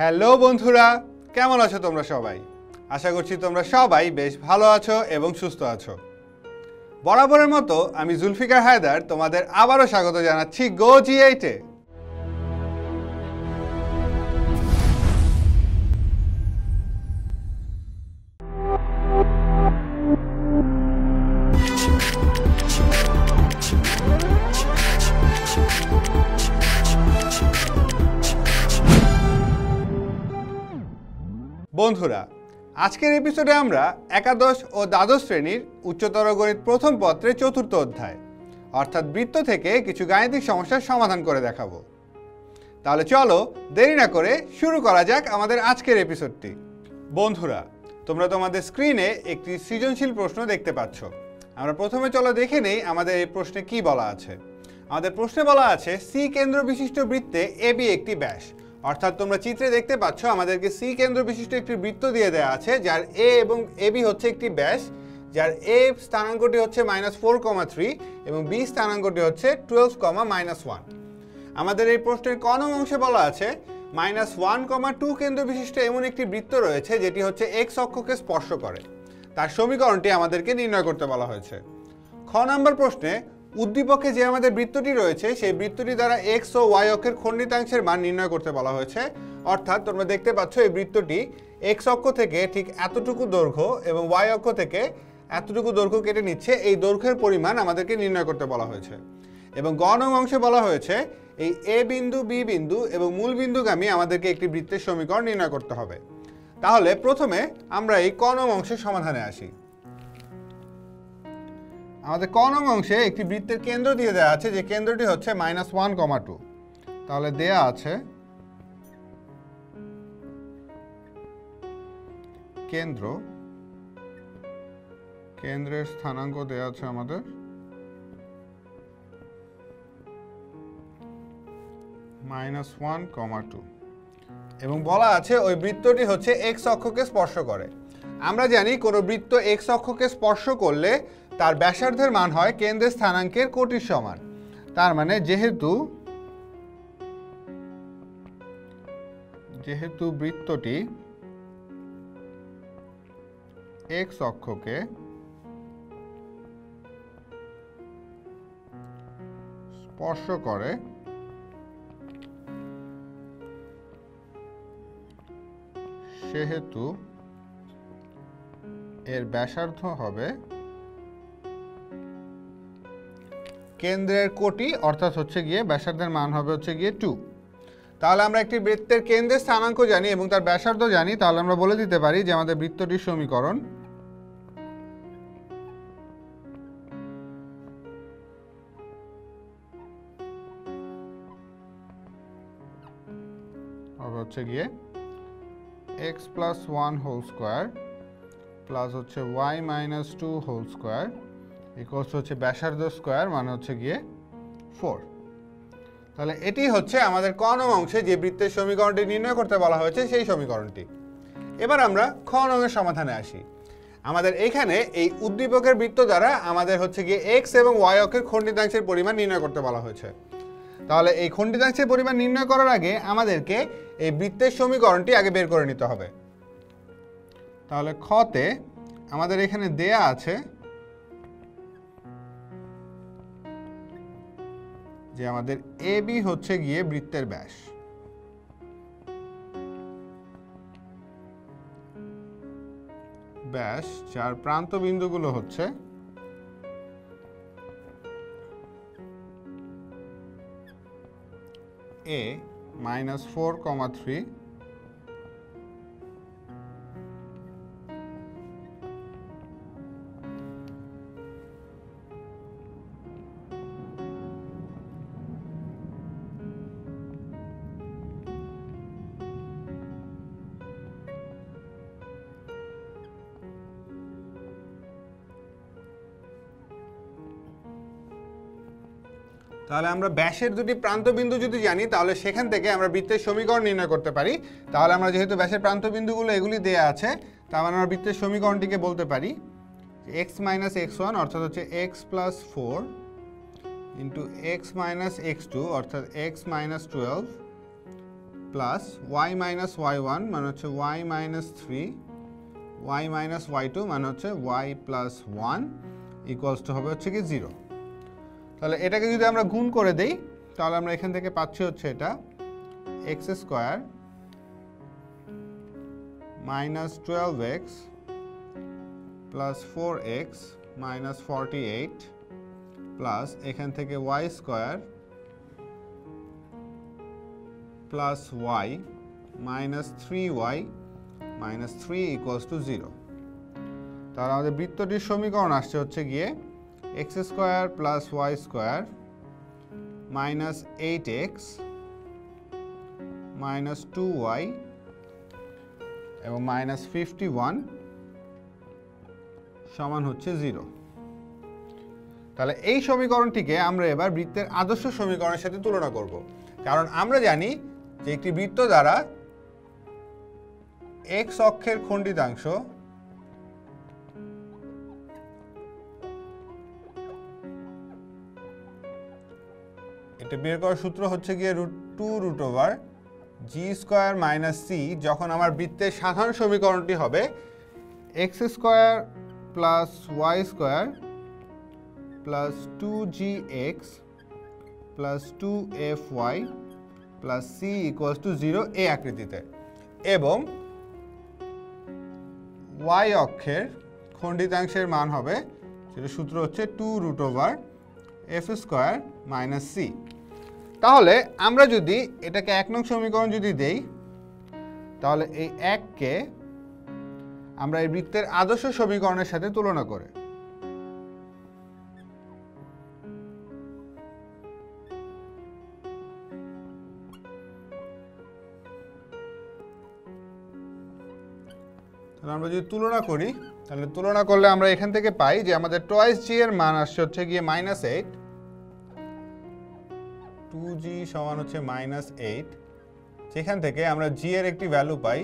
Hello বন্ধুরা, কেমন আছো তোমরা সবাই? আশা করছি তোমরা সবাই বেশ ভালো আছো এবং সুস্থ আছো। বরাবরের মতো আমি জুলফিকার হায়দার তোমাদের আবারও স্বাগত জানাচ্ছি গো জি8-এ। বন্ধুরা, আজকের এপিসোডে আমরা একাদশ ও দ্বাদশ শ্রেণীর উচ্চতর গণিত প্রথম পত্রের চতুর্থ অধ্যায় অর্থাৎ বৃত্ত থেকে কিছু গাণিতিক সমস্যার সমাধান করে দেখাবো। তাহলে চলো দেরি না করে শুরু করা যাক আমাদের আজকের এপিসোডটি। বন্ধুরা, তোমরা তোমাদের স্ক্রিনে একটি সৃজনশীল প্রশ্ন দেখতে পাচ্ছ। আমরা প্রথমে চলো দেখে নেই আমাদের এই প্রশ্নে কি বলা আছে। আমাদের প্রশ্নে বলা আছে সি কেন্দ্র বিশিষ্ট বৃত্তে এবি একটি ব্যাস। অর্থাৎ তোমরা চিত্রে দেখতে পাচ্ছ আমাদেরকে সি কেন্দ্র বিশিষ্ট একটি বৃত্ত দিয়ে দেওয়া আছে, যার এ এবং এবি হচ্ছে একটি ব্যাস, যার এ স্থানাঙ্কটি হচ্ছে -4,3 এবং বি স্থানাঙ্কটি হচ্ছে 12,-1। আমাদের এই প্রশ্নের ক নং অংশে বলা আছে -1,2 কেন্দ্র বিশিষ্ট এমন একটি বৃত্ত রয়েছে যেটি হচ্ছে এক্স অক্ষকে স্পর্শ করে। তার সমীকরণটি আমাদেরকে নির্ণয় করতে বলা হয়েছে। খ নম্বর প্রশ্নে উদ্দীপকে যে আমাদের বৃত্তটি রয়েছে সেই বৃত্তটি দ্বারা এক্স ও ওয়াই অক্ষের খণ্ডিতাংশের মান নির্ণয় করতে বলা হয়েছে। অর্থাৎ তোমরা দেখতে পাচ্ছ এই বৃত্তটি এক্স অক্ষ থেকে ঠিক এতটুকু দৈর্ঘ্য এবং ওয়াই অক্ষ থেকে এতটুকু দৈর্ঘ্য কেটে নিচ্ছে, এই দৈর্ঘ্যের পরিমাণ আমাদেরকে নির্ণয় করতে বলা হয়েছে। এবং গ নং অংশে বলা হয়েছে এই এ বিন্দু, বি বিন্দু এবং মূল বিন্দুগামী আমাদেরকে একটি বৃত্তের সমীকরণ নির্ণয় করতে হবে। তাহলে প্রথমে আমরা এই ক নং অংশের সমাধানে আসি। আমাদের ক নং অংশে একটি বৃত্তের কেন্দ্র দিয়ে দেওয়া আছে, যে কেন্দ্রটি হচ্ছে -1,2। তাহলে দেয়া আছে কেন্দ্রের স্থানাঙ্ক দেওয়া আছে আমাদের -1,2 এবং বলা আছে ওই বৃত্তটি হচ্ছে এক্স অক্ষকে স্পর্শ করে। আমরা জানি কোনো বৃত্ত এক্স অক্ষকে স্পর্শ করলে তার ব্যাসার্ধের মান হয় কেন্দ্রের স্থানাঙ্কের কোটির সমান। তার মানে যেহেতু বৃত্তটি এক্স অক্ষকে স্পর্শ করে সেহেতু এর ব্যাসার্ধ হবে কেন্দ্রের কোটি, অর্থাৎ হচ্ছে গিয়ে ব্যাসার্ধের মান হবে হচ্ছে গিয়ে 2। তাহলে আমরা একটি বৃত্তের কেন্দ্রের স্থানাঙ্ক জানি এবং তার ব্যাসার্ধ জানি, তাহলে আমরা বলে দিতে পারি যে আমাদের বৃত্তটির সমীকরণ হবে হচ্ছে গিয়ে x + 1 হোল স্কয়ার প্লাস হচ্ছে y - 2 হোল স্কয়ার ইকুয়ালস হচ্ছে ব্যাসার্ধ স্কয়ার, মানে হচ্ছে গিয়ে 4। তাহলে এটি হচ্ছে আমাদের ক নং অংশে যে বৃত্তের সমীকরণটি নির্ণয় করতে বলা হয়েছে সেই সমীকরণটি। এবার আমরা খ নং এর সমাধানে আসি। আমাদের এখানে এই উদ্দীপকের বৃত্ত দ্বারা আমাদের হচ্ছে গিয়ে এক্স এবং ওয়াই অক্ষের খণ্ডিতাংশের পরিমাণ নির্ণয় করতে বলা হয়েছে। তাহলে এই খণ্ডিতাংশের পরিমাণ নির্ণয় করার আগে আমাদেরকে এই বৃত্তের সমীকরণটি আগে বের করে নিতে হবে। তাহলে খতে আমাদের এখানে দেয়া আছে যে আমাদের এবি হচ্ছে গিয়ে বৃত্তের ব্যাস। যার প্রান্ত বিন্দুগুলো হচ্ছে a -4,3 তাহলে আমরা ব্যাসের দুটি প্রান্তবিন্দু যদি জানি তাহলে সেখান থেকে আমরা বৃত্তের সমীকরণ নির্ণয় করতে পারি। তাহলে আমরা যেহেতু ব্যাসের প্রান্তবিন্দুগুলো এগুলি দেয়া আছে, তার মানে আমরা বৃত্তের সমীকরণটিকে বলতে পারি x - x1 অর্থাৎ হচ্ছে x + 4 * x - x2 অর্থাৎ x - 12 plus y minus y one মানে হচ্ছে y minus three, y minus y two মানে হচ্ছে y plus one equals to হবে হচ্ছে কি 0। তাহলে এটাকে যদি আমরা গুণ করে দেই তাহলে আমরা এখান থেকে পাচ্ছি হচ্ছে এটা x square minus 12x plus 4x minus 48 plus এখান থেকে y square plus y minus 3y minus 3 equals to 0। তাহলে আমাদের বৃত্তটির সমীকরণ আসছে হচ্ছে গিয়ে x square plus y square minus 8x minus 2y এবং মাইনাস 51 সমান হচ্ছে 0। তাহলে এই সমীকরণটিকে আমরা এবার বৃত্তের আদর্শ সমীকরণের সাথে তুলনা করব, কারণ আমরা জানি যে একটি বৃত্ত দ্বারা এক্স অক্ষের খণ্ডিতাংশ এটা বের করার সূত্র হচ্ছে গিয়ে √2 জি স্কোয়ার মাইনাস সি। যখন আমার বৃত্তের সাধারণ সমীকরণটি হবে x square plus y square plus 2gx plus 2fy plus C equals to 0 এই আকৃতিতে, এবং ওয়াই অক্ষের খণ্ডিতাংশের মান হবে, সেটা সূত্র হচ্ছে 2√f স্কোয়ার মাইনাস সি। তাহলে আমরা যদি এটাকে 1 নং সমীকরণ যদি দেই তাহলে এই 1কে আমরা এই বৃত্তের আদর্শ সমীকরণের সাথে তুলনা করে আমরা যদি তুলনা করি তাহলে তুলনা করলে আমরা এখান থেকে পাই যে আমাদের টয়েস জি এর মান আসছে হচ্ছে গিয়ে -8, 2g সমান হচ্ছে -8, সেখান থেকে আমরা জি এর একটি ভ্যালু পাই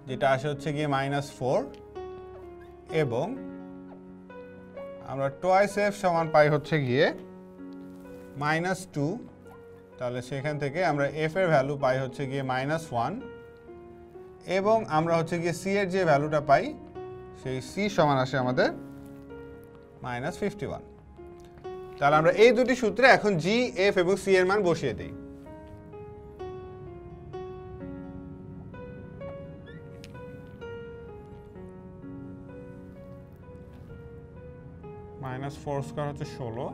যেটা আসে হচ্ছে গিয়ে -4, এবং আমরা টয়েস এফ সমান পাই হচ্ছে গিয়ে -2, তাহলে সেখান থেকে আমরা এফ এর ভ্যালু পাই হচ্ছে গিয়ে -1, এবং আমরা হচ্ছে গিয়ে সি এর যে ভ্যালুটা পাই সেই সি সমান আসে আমাদের -51। তাহলে আমরা এই দুটি সূত্রে এখন জি, এফ এবং সি এর মান বসিয়ে দিই। -4 স্কয়ার হচ্ছে 16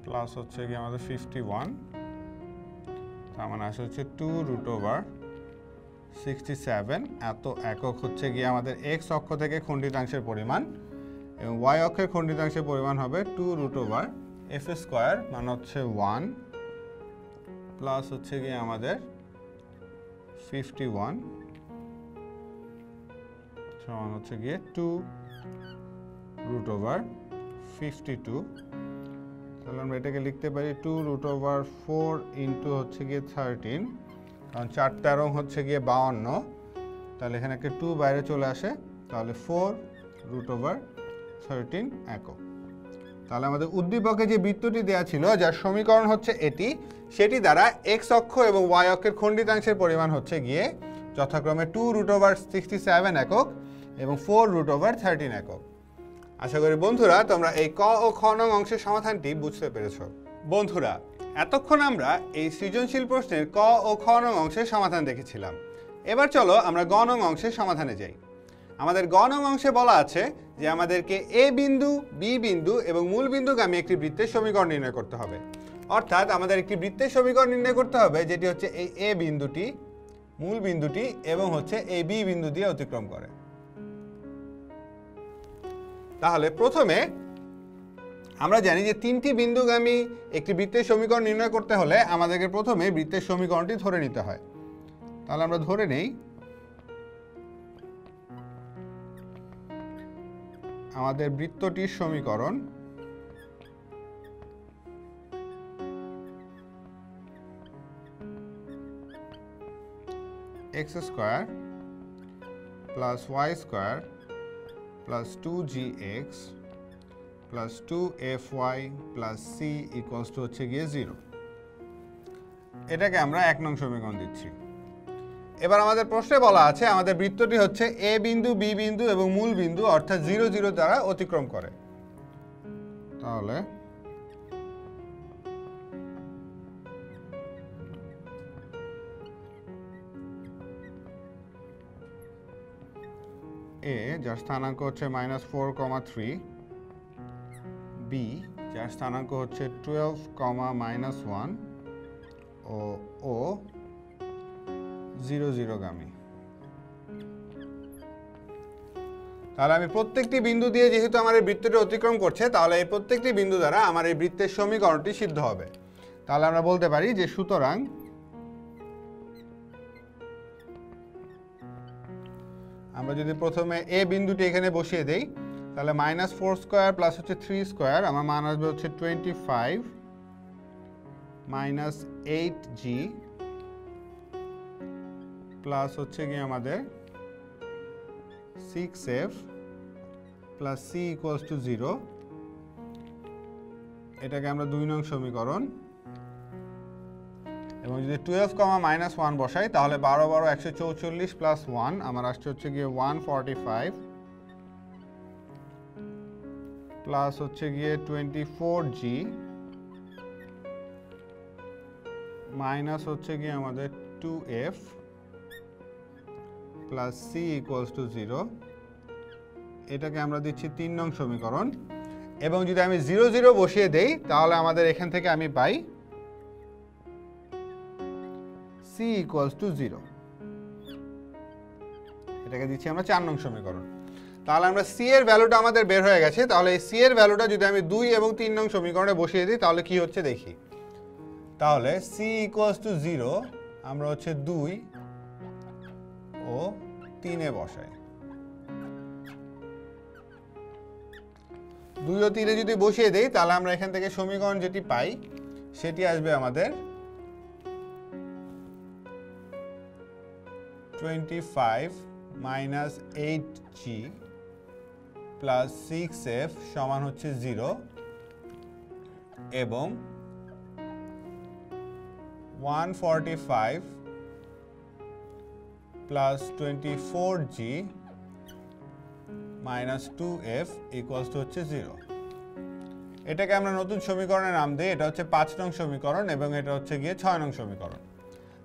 প্লাস হচ্ছে গিয়ে আমাদের 51, তার মানে আসে হচ্ছে 2√67 এত একক হচ্ছে গিয়ে আমাদের এক্স অক্ষ থেকে খণ্ডিতাংশের পরিমাণ, এবং ওয়াই অক্ষের খণ্ডিতাংশের পরিমাণ হবে 2√f স্কোয়ার মানে হচ্ছে 1 প্লাস হচ্ছে গিয়ে আমাদের 51 সমান হচ্ছে গিয়ে 2√52। তাহলে আমরা এটাকে লিখতে পারি 2√4 ইন্টু হচ্ছে গিয়ে 13, কারণ 4 13 হচ্ছে গিয়ে 52, তাহলে এখানে একটা 2 বাইরে চলে আসে, তাহলে 4√13 একক। তাহলে আমাদের উদ্দীপকে যে বৃত্তটি দেওয়া ছিল যার সমীকরণ হচ্ছে এটি, সেটি দ্বারা এক্স অক্ষ এবং ওয়াই অক্ষের খণ্ডিতাংশের পরিমাণ হচ্ছে গিয়ে যথাক্রমে 2√67 একক এবং 4√13 একক। আশা করি বন্ধুরা তোমরা এই ক ও খ নং অংশের সমাধানটি বুঝতে পেরেছো। বন্ধুরা, এতক্ষণ আমরা এই সৃজনশীল প্রশ্নের ক ও খ নং অংশের সমাধান দেখেছিলাম। এবার চলো আমরা গ নং অংশের সমাধানে যাই। আমাদের গ নং অংশে বলা আছে যে আমাদেরকে এ বিন্দু, বি বিন্দু এবং মূল বিন্দুগামী একটি বৃত্তের সমীকরণ নির্ণয় করতে হবে। অর্থাৎ আমাদের একটি বৃত্তের সমীকরণ নির্ণয় করতে হবে যেটি হচ্ছে এই এ বিন্দুটি, মূল বিন্দুটি এবং হচ্ছে এই বি বিন্দু দিয়ে অতিক্রম করে। তাহলে প্রথমে আমরা জানি যে 3টি বিন্দুগামী একটি বৃত্তের সমীকরণ নির্ণয় করতে হলে আমাদেরকে প্রথমে বৃত্তের সমীকরণটি ধরে নিতে হয়। তাহলে আমরা ধরে নেই আমাদের বৃত্তটির সমীকরণ x square plus y square plus 2gx plus 2fy plus c equals to হচ্ছে গিয়ে 0। এটাকে আমরা 1 নং সমীকরণ দিচ্ছি। এবার আমাদের প্রশ্নে বলা আছে আমাদের বৃত্তটি হচ্ছে এ বিন্দু, বি বিন্দু এবং মূল বিন্দু অর্থাৎ 0 0 দ্বারা অতিক্রম করে। তাহলে এ যার স্থানাঙ্ক হচ্ছে -4,3, বি যার স্থানাঙ্ক হচ্ছে 12, -1 ও 0 0 গামী। তাহলে আমি প্রত্যেকটি বিন্দু দিয়ে যেহেতু আমার এই বৃত্তটি অতিক্রম করছে, তাহলে এই প্রত্যেকটি বিন্দু দ্বারা আমার এই বৃত্তের সমীকরণটি সিদ্ধ হবে। তাহলে আমরা বলতে পারি যে সুতরাং আমরা যদি প্রথমে এ বিন্দুটি এখানে বসিয়ে দেই, তাহলে -4² প্লাস হচ্ছে 3² আমার মান আসবে হচ্ছে 25 -8g প্লাস হচ্ছে গিয়ে আমাদের 6f plus c equals to 0। এটাকে আমরা 2 নং সমীকরণ, এবং যদি 12, -1 বসাই তাহলে 12 12 144 প্লাস 1 আমার আসছে হচ্ছে গিয়ে 145 প্লাস হচ্ছে গিয়ে 24g মাইনাস হচ্ছে গিয়ে আমাদের 2f plus c equals to 0। এটাকে আমরা দিচ্ছি 3 নং সমীকরণ, এবং যদি আমি 0 0 বসিয়ে দেই তাহলে আমাদের এখান থেকে আমি পাই c ইকুয়ালস টু 0। এটাকে দিচ্ছি আমরা 4 নং সমীকরণ। তাহলে আমরা c এর ভ্যালুটা আমাদের বের হয়ে গেছে। তাহলে এই c এর ভ্যালুটা যদি আমি 2 এবং 3 নং সমীকরণে বসিয়ে দিই তাহলে কি হচ্ছে দেখি। তাহলে c ইকুয়ালস টু 0 আমরা হচ্ছে 2 ও 3 এ বসাই। 2 ও 3 এ যদি বসিয়ে দেই তাহলে আমরা এখান থেকে সমীকরণ যেটি পাই সেটি আসবে আমাদের 25 -8g প্লাস 6f সমান হচ্ছে 0 এবং 145 plus 24g minus 2f equals to হচ্ছে 0। এটাকে আমরা নতুন সমীকরণের নাম দিই, এটা হচ্ছে 5 নং সমীকরণ এবং এটা হচ্ছে গিয়ে 6 নং সমীকরণ।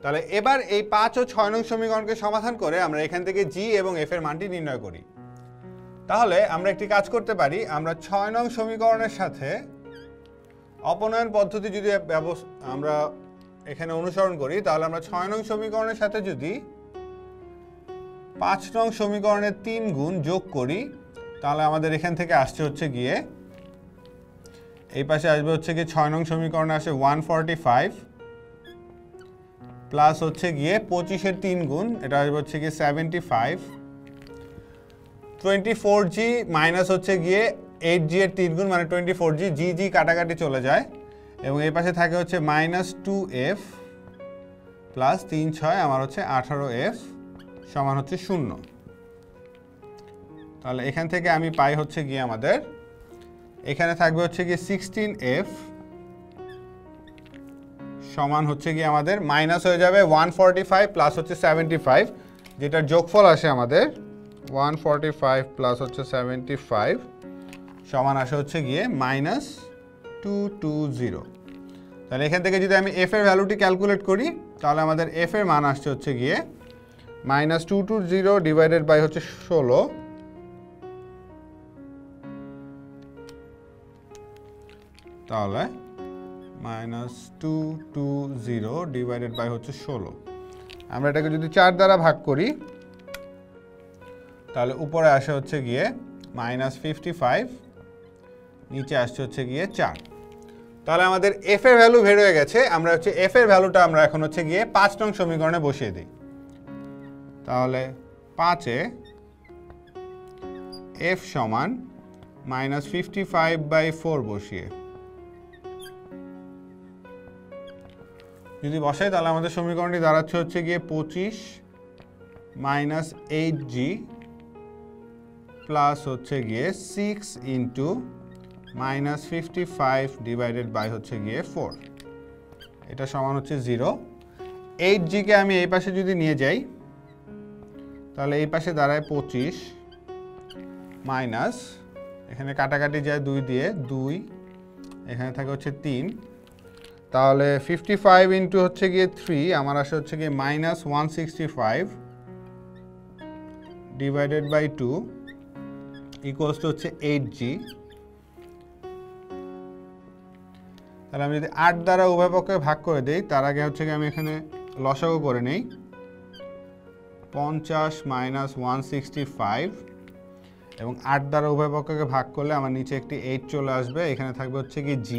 তাহলে এবার এই 5 ও 6 নং সমীকরণকে সমাধান করে আমরা এখান থেকে g এবং f এর মানটি নির্ণয় করি। তাহলে আমরা একটি কাজ করতে পারি, আমরা 6 নং সমীকরণের সাথে অপনয়ন পদ্ধতি যদি আমরা এখানে অনুসরণ করি তাহলে আমরা 6 নং সমীকরণের সাথে যদি 5 নং সমীকরণের 3 গুণ যোগ করি তাহলে আমাদের এখান থেকে আসছে হচ্ছে গিয়ে, এই পাশে আসবে হচ্ছে গিয়ে 6 নং সমীকরণে আসে 145 প্লাস হচ্ছে গিয়ে 25 এর 3 গুণ, এটা আসবে হচ্ছে গিয়ে 75, 24g মাইনাস হচ্ছে গিয়ে 8g এর 3 গুণ মানে 24g, g কাটাকাটি চলে যায় এবং এই পাশে থাকে হচ্ছে -2f প্লাস 3 6 আমার হচ্ছে 18f সমান হচ্ছে 0। তাহলে এখান থেকে আমি পাই হচ্ছে গিয়ে আমাদের এখানে থাকবে হচ্ছে গিয়ে 16f সমান হচ্ছে গিয়ে আমাদের মাইনাস হয়ে যাবে 145 প্লাস হচ্ছে 75, যেটার যোগফল আসে আমাদের 145 প্লাস হচ্ছে 75 সমান আসে হচ্ছে গিয়ে -220। তাহলে এখান থেকে যদি আমি f এর ভ্যালুটি ক্যালকুলেট করি তাহলে আমাদের f এর মান আসছে হচ্ছে গিয়ে -220 ডিভাইডেড বাই হচ্ছে 16, তাহলে -220 ডিভাইডেড বাই হচ্ছে 16। আমরা এটাকে যদি 4 দ্বারা ভাগ করি তাহলে উপরে আসে হচ্ছে গিয়ে -55, নিচে আসছে হচ্ছে গিয়ে 4। তাহলে আমাদের f এর ভ্যালু বের হয়ে গেছে। আমরা হচ্ছে f এর ভ্যালুটা আমরা এখন হচ্ছে গিয়ে 5 নং সমীকরণে বসিয়ে দিই। তাহলে 5 এ f সমান -55/4 বসিয়ে যদি বসাই তাহলে আমাদের সমীকরণটি দাঁড়াচ্ছে হচ্ছে গিয়ে 25 -8g প্লাস হচ্ছে গিয়ে 6 ইন্টু -55 ডিভাইডেড বাই হচ্ছে গিয়ে 4, এটা সমান হচ্ছে 0। 8g-কে আমি এই পাশে যদি নিয়ে যাই তাহলে এই পাশে দাঁড়ায় 25 মাইনাস এখানে কাটাকাটি যায় 2 দিয়ে 2, এখানে থাকে হচ্ছে 3, তাহলে 55 ইন্টু হচ্ছে গিয়ে 3 আমার আসে হচ্ছে গিয়ে minus 165 divided by 2 equals to হচ্ছে 8g। তাহলে আমি যদি 8 দ্বারা উভয় পক্ষে ভাগ করে দিই, তার আগে হচ্ছে গিয়ে আমি এখানে লসাগু করে নেই। 50 মাইনাস 165 এবং 8 দ্বারা উভয় পক্ষকে ভাগ করলে আমার নিচে একটি 8 চলে আসবে, এখানে থাকবে হচ্ছে গিয়ে g।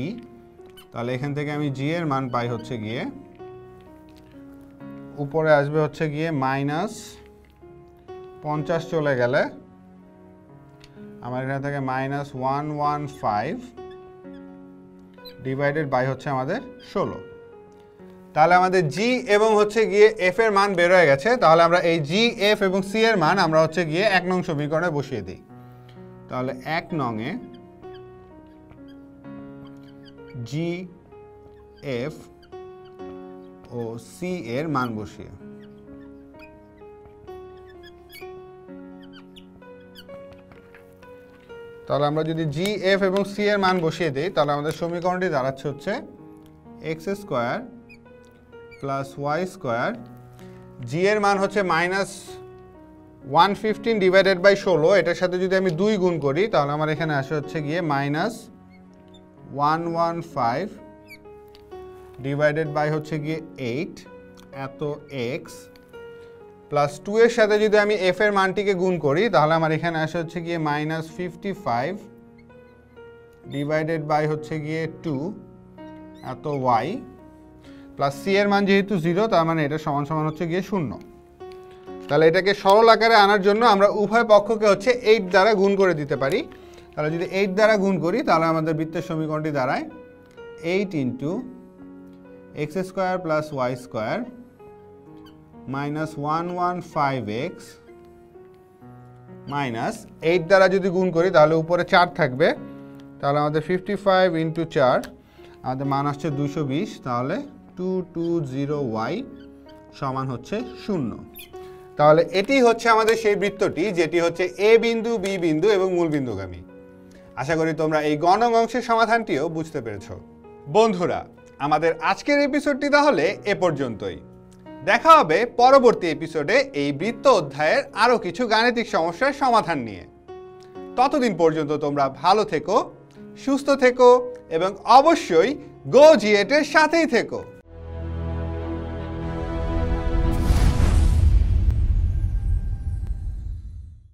তাহলে এখান থেকে আমি g এর মান পাই হচ্ছে গিয়ে, উপরে আসবে হচ্ছে গিয়ে মাইনাস 50 চলে গেলে আমার এখানে থেকে মাইনাস 115 ডিভাইডেড বাই হচ্ছে আমাদের 16। তাহলে আমাদের g এবং হচ্ছে গিয়ে f এর মান বের হয়ে গেছে। তাহলে আমরা এই g, f এবং c এর মান আমরা হচ্ছে গিয়ে 1 নং সমীকরণে বসিয়ে দিই। তাহলে 1 নংয়ে g, f ও c এর মান বসিয়ে তাহলে আমরা যদি g, f এবং c এর মান বসিয়ে দিই তাহলে আমাদের সমীকরণটি দাঁড়াচ্ছে হচ্ছে x square plus y square, g এর মান হচ্ছে মাইনাস 115 ডিভাইডেড বাই 16, এটার সাথে যদি আমি 2 গুণ করি তাহলে আমার এখানে আসে হচ্ছে গিয়ে মাইনাস 115 ডিভাইডেড বাই হচ্ছে গিয়ে 8 এত x প্লাস 2 এর সাথে যদি আমি f এর মানটিকে গুণ করি তাহলে আমার এখানে আসে হচ্ছে গিয়ে মাইনাস 55 ডিভাইডেড বাই হচ্ছে গিয়ে 2 এত y প্লাস c এর মান যেহেতু 0 তার মানে এটা সমান সমান হচ্ছে গিয়ে 0। তাহলে এটাকে সরল আকারে আনার জন্য আমরা উভয় পক্ষকে হচ্ছে 8 দ্বারা গুণ করে দিতে পারি। তাহলে যদি 8 দ্বারা গুণ করি তাহলে আমাদের বৃত্তের সমীকরণটি দাঁড়ায় 8 into x square plus y square minus 115x minus 8 দ্বারা যদি গুণ করি তাহলে উপরে 4 থাকবে, তাহলে আমাদের 55 ইন্টু 4 আমাদের মান আসছে 220, তাহলে 220y সমান হচ্ছে 0। তাহলে এটি হচ্ছে আমাদের সেই বৃত্তটি যেটি হচ্ছে a বিন্দু, b বিন্দু এবং মূল বিন্দুগামী। আশা করি তোমরা এই গ নং অংশের সমাধানটিও বুঝতে পেরেছ। বন্ধুরা, আমাদের আজকের এপিসোডটি তাহলে এ পর্যন্তই। দেখা হবে পরবর্তী এপিসোডে এই বৃত্ত অধ্যায়ের আরও কিছু গাণিতিক সমস্যার সমাধান নিয়ে। ততদিন পর্যন্ত তোমরা ভালো থেকো, সুস্থ থেকো এবং অবশ্যই গো জিএটের সাথেই থেকো।